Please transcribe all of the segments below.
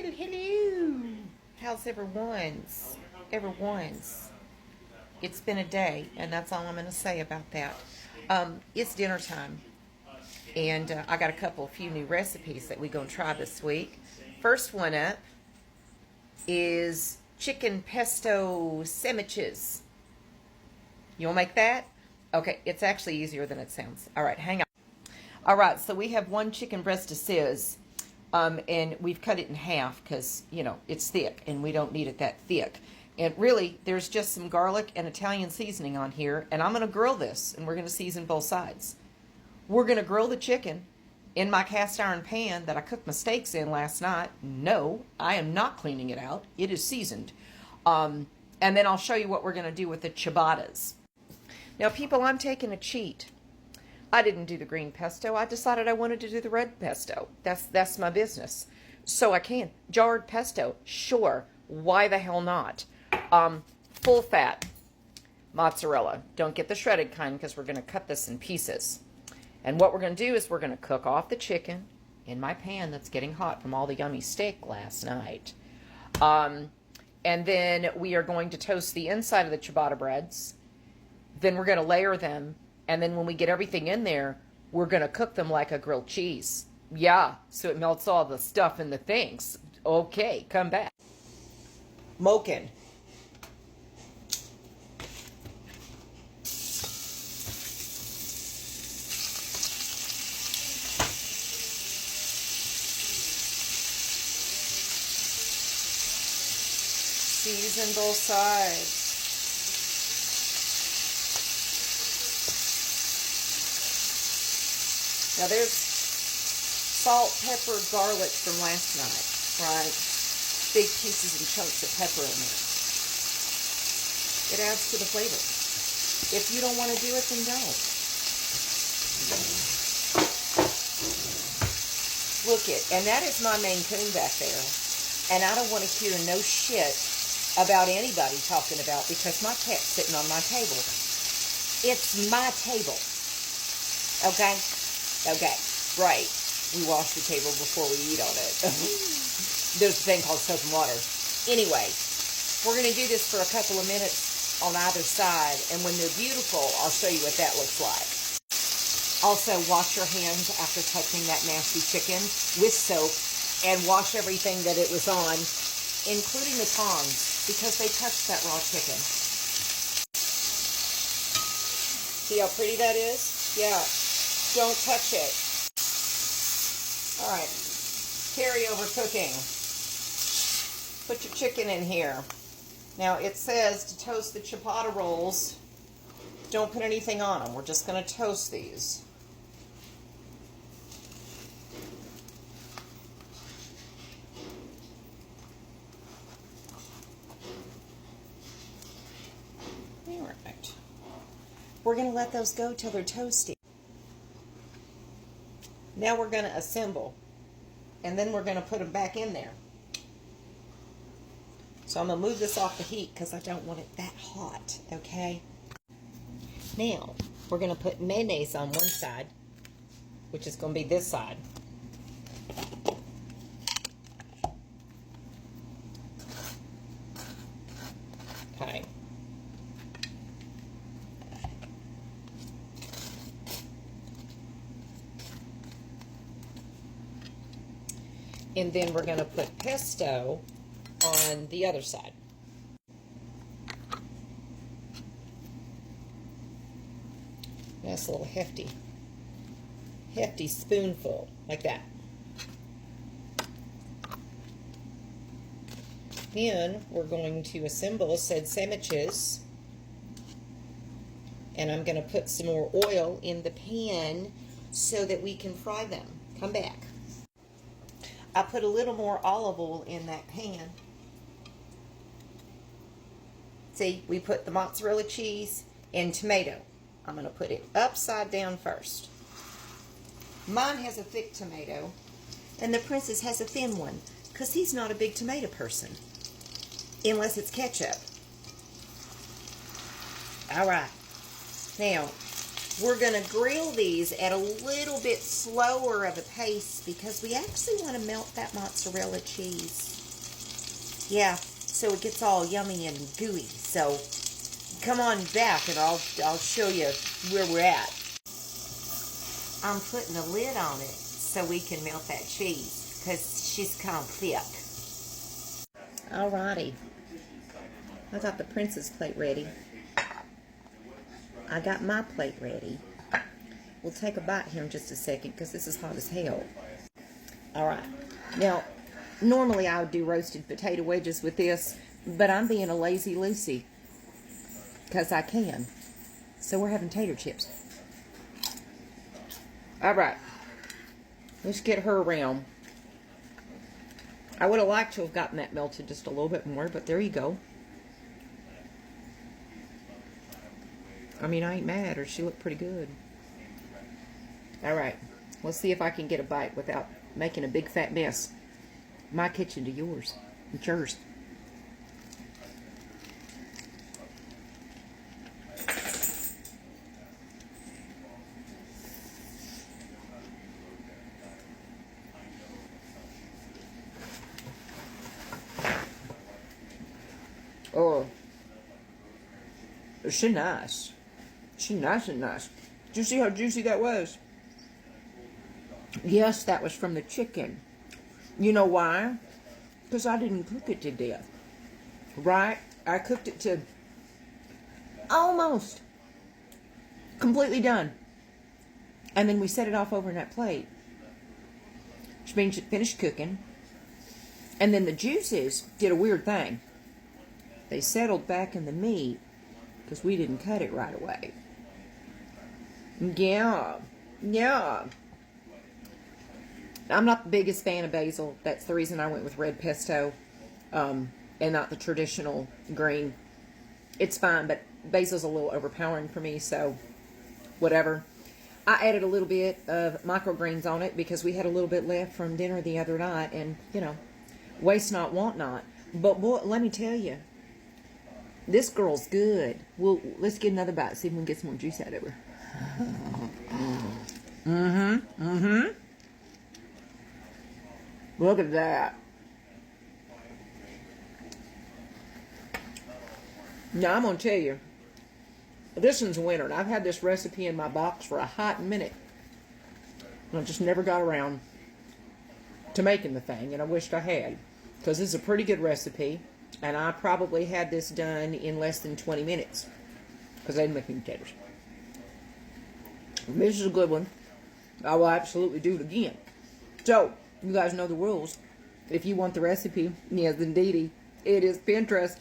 Hello. How's everyone's? It's been a day, and that's all I'm going to say about that. It's dinner time, and I got a few new recipes that we're going to try this week. First one up is chicken pesto sandwiches. You want to make that? Okay, it's actually easier than it sounds. All right, hang on. All right, so we have one chicken breast de Sis, and we've cut it in half because, you know, it's thick, and we don't need it that thick. And really, there's just some garlic and Italian seasoning on here, and I'm going to grill this, and we're going to season both sides. We're going to grill the chicken in my cast iron pan that I cooked my steaks in last night. No, I am not cleaning it out. It is seasoned. And then I'll show you what we're going to do with the ciabattas. Now, people, I'm taking a cheat. I didn't do the green pesto. I decided I wanted to do the red pesto. That's my business. So I can. Jarred pesto, sure. Why the hell not? Full fat mozzarella. Don't get the shredded kind because we're going to cut this in pieces. And what we're going to do is we're going to cook off the chicken in my pan that's getting hot from all the yummy steak last night. And then we are going to toast the inside of the ciabatta breads. Then we're going to layer them. And then when we get everything in there, we're going to cook them like a grilled cheese. Yeah, so it melts all the stuff in the things. Okay, come back. Moken. Season both sides. Now there's salt, pepper, garlic from last night, right? Big pieces and chunks of pepper in there. It adds to the flavor. If you don't want to do it, then don't. Look it, and that is my Maine Coon back there. And I don't want to hear no shit about anybody talking about because my cat's sitting on my table. It's my table. Okay? Okay, right. We wash the table before we eat on it. There's a thing called soap and water. Anyway, we're going to do this for a couple of minutes on either side, and when they're beautiful, I'll show you what that looks like. Also, wash your hands after touching that nasty chicken with soap, and wash everything that it was on, including the tongs, because they touched that raw chicken. See how pretty that is? Yeah. Don't touch it. All right. Carryover cooking. Put your chicken in here. Now, it says to toast the ciabatta rolls. Don't put anything on them. We're just going to toast these. All right. We're going to let those go till they're toasty. Now we're going to assemble, and then we're going to put them back in there. So I'm going to move this off the heat because I don't want it that hot, okay? Now, we're going to put mayonnaise on one side, which is going to be this side. Okay. And then we're going to put pesto on the other side. That's a little hefty spoonful, like that. Then we're going to assemble said sandwiches. And I'm going to put some more oil in the pan so that we can fry them. Come back. I put a little more olive oil in that pan. See, we put the mozzarella cheese and tomato. I'm going to put it upside down first. Mine has a thick tomato, and the princess has a thin one, because he's not a big tomato person, unless it's ketchup. All right. Now, We're going to grill these at a little bit slower of a pace because we actually want to melt that mozzarella cheese. Yeah, so it gets all yummy and gooey. So come on back and I'll show you where we're at. I'm putting a lid on it so we can melt that cheese because she's kind of thick. Alrighty. I got the princess plate ready. I got my plate ready. We'll take a bite here in just a second because this is hot as hell. Alright. Now, normally I would do roasted potato wedges with this, but I'm being a lazy Lucy because I can. So we're having tater chips. Alright. Let's get her around. I would have liked to have gotten that melted just a little bit more, but there you go. I mean, I ain't mad, or she looked pretty good. Alright, let's see if I can get a bite without making a big fat mess. My kitchen to yours. It's yours. Oh, she nice. She nice and nice. Did you see how juicy that was? Yes, that was from the chicken. You know why? Because I didn't cook it to death. Right? I cooked it to almost completely done. And then we set it off over in that plate. Which means it finished cooking. And then the juices did a weird thing. They settled back in the meat because we didn't cut it right away. Yeah. I'm not the biggest fan of basil. That's the reason I went with red pesto and not the traditional green. It's fine, but basil's a little overpowering for me, so whatever. I added a little bit of microgreens on it because we had a little bit left from dinner the other night, and, you know, waste not, want not. But, boy, let me tell you, this girl's good. Well, let's get another bite, see if we can get some more juice out of her. Look at that. Now, I'm going to tell you, this one's a winner. And I've had this recipe in my box for a hot minute. And I just never got around to making the thing, and I wished I had. Because this is a pretty good recipe. And I probably had this done in less than 20 minutes. Because I didn't make any potatoes. This is a good one. I will absolutely do it again. So, you guys know the rules. If you want the recipe, yes indeedy, it is Pinterest.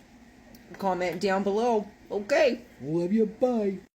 Comment down below. Okay. Love you. Bye.